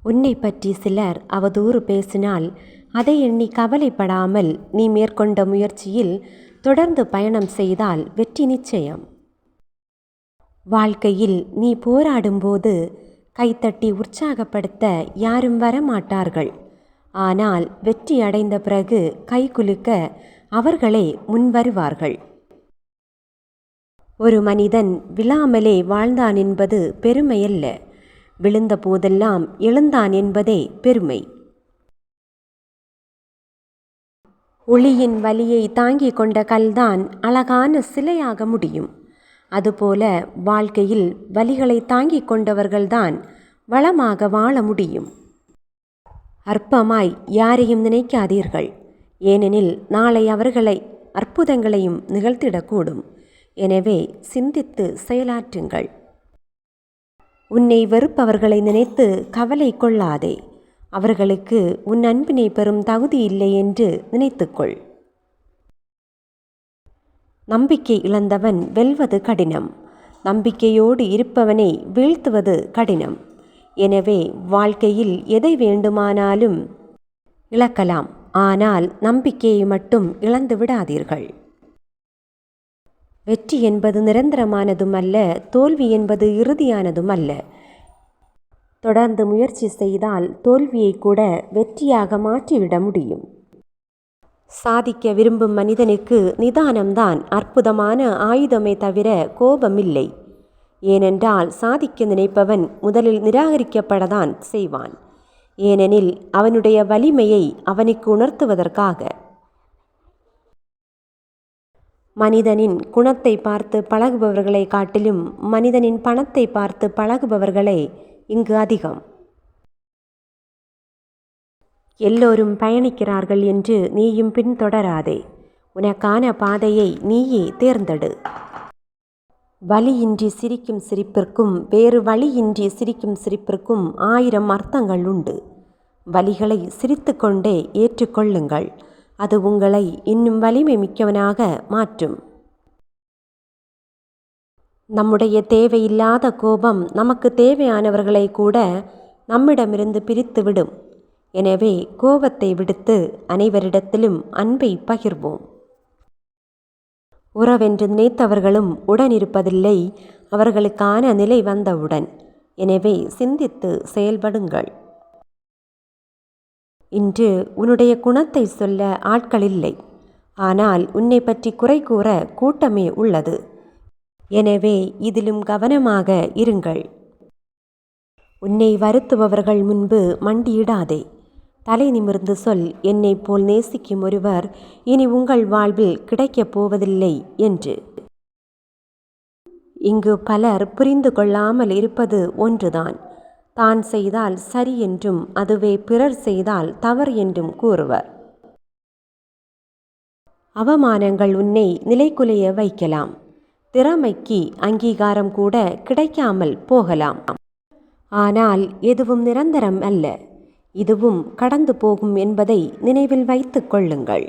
உன்னை பற்றி சிலர் அவதூறு பேசினால் அதை எண்ணி கவலைப்படாமல் நீ மேற்கொண்ட முயற்சியில் தொடர்ந்து பயணம் செய்தால் வெற்றி நிச்சயம். வாழ்க்கையில் நீ போராடும்போது கைத்தட்டி உற்சாகப்படுத்த யாரும் வரமாட்டார்கள். ஆனால் வெற்றி அடைந்த பிறகு கைகுலுக்க அவர்களே முன்வருவார்கள். ஒரு மனிதன் விழாமலே வாழ்ந்தான் என்பது பெருமையல்ல, விழுந்த போதெல்லாம் எழுந்தான் என்பதே பெருமை. ஒளியின் வலியை தாங்கிக் கொண்ட கல்தான் அழகான சிலையாக முடியும். அதுபோல வாழ்க்கையில் வலிகளை தாங்கிக் கொண்டவர்கள்தான் வளமாக வாழ முடியும். அற்பமாய் யாரையும் நினைக்காதீர்கள். ஏனெனில் நாளை அவர்களை அற்புதங்களையும் நிகழ்த்திடக்கூடும். எனவே சிந்தித்து செயலாற்றுங்கள். உன்னை வெறுப்பவர்களை நினைத்து கவலை கொள்ளாதே. அவர்களுக்கு உன் அன்பினை பெறும் தகுதி இல்லை என்று நினைத்துக்கொள். நம்பிக்கை இழந்தவன் வெல்வது கடினம். நம்பிக்கையோடு இருப்பவனை வீழ்த்துவது கடினம். எனவே வாழ்க்கையில் எதை வேண்டுமானாலும் இழக்கலாம். ஆனால் நம்பிக்கையை மட்டும் இழந்து விடாதீர்கள். வெற்றி என்பது நிரந்தரமானதும் அல்ல, தோல்வி என்பது இறுதியானதும் அல்ல. தொடர்ந்து முயற்சி செய்தால் தோல்வியை கூட வெற்றியாக மாற்றிவிட முடியும். சாதிக்க விரும்பும் மனிதனுக்கு நிதானம்தான் அற்புதமான ஆயுதமே தவிர கோபமில்லை. ஏனென்றால் சாதிக்க நினைப்பவன் முதலில் நிராகரிக்கப்படத்தான் செய்வான். ஏனெனில் அவனுடைய வலிமையை அவனுக்கு உணர்த்துவதற்காக. மனிதனின் குணத்தை பார்த்து பழகுபவர்களை காட்டிலும் மனிதனின் பணத்தை பார்த்து பழகுபவர்களே இங்கு அதிகம். எல்லோரும் பயணிக்கிறார்கள் என்று நீயும் பின்தொடராதே. உனக்கான பாதையை நீயே தேர்ந்தெடு. வலியின்றி சிரிக்கும் சிரிப்பிற்கும் வேறு வழியின்றி சிரிக்கும் சிரிப்பிற்கும் 1000 அர்த்தங்கள் உண்டு. வலிகளை சிரித்து கொண்டே ஏற்றுக்கொள்ளுங்கள். அது உங்களை இன்னும் வலிமை மிக்கவனாக மாற்றும். நம்முடைய தேவையில்லாத கோபம் நமக்கு தேவையானவர்களை கூட நம்மிடமிருந்து பிரித்துவிடும். எனவே கோபத்தை விடுத்து அனைவரிடத்திலும் அன்பை பகிர்வோம். உறவென்று நினைத்தவர்களும் உடனிருப்பதில்லை, அவர்களுக்கான நிலை வந்தவுடன். எனவே சிந்தித்து செயல்படுங்கள். இன்று உன்னுடைய குணத்தை சொல்ல ஆட்கள் இல்லை. ஆனால் உன்னை பற்றி குறை கூற கூட்டமே உள்ளது. எனவே இதிலும் கவனமாக இருங்கள். உன்னை வருத்துபவர்கள் முன்பு மண்டியிடாதே. தலை நிமிர்ந்து சொல், என்னை போல் நேசிக்கும் ஒருவர் இனி உங்கள் வாழ்வில் கிடைக்கப் போவதில்லை என்று. இங்கு பலர் புரிந்து கொள்ளாமல் இருப்பது ஒன்றுதான். தான் செய்தால் சரி என்றும் அதுவே பிறர் செய்தால் தவறு என்றும் கூறுவர். அவமானங்கள் உன்னை நிலைகுலைய வைக்கலாம். திறமைக்கு அங்கீகாரம் கூட கிடைக்காமல் போகலாம். ஆனால் எதுவும் நிரந்தரம் அல்ல. இதுவும் கடந்து போகும் என்பதை நினைவில் வைத்துக் கொள்ளுங்கள்.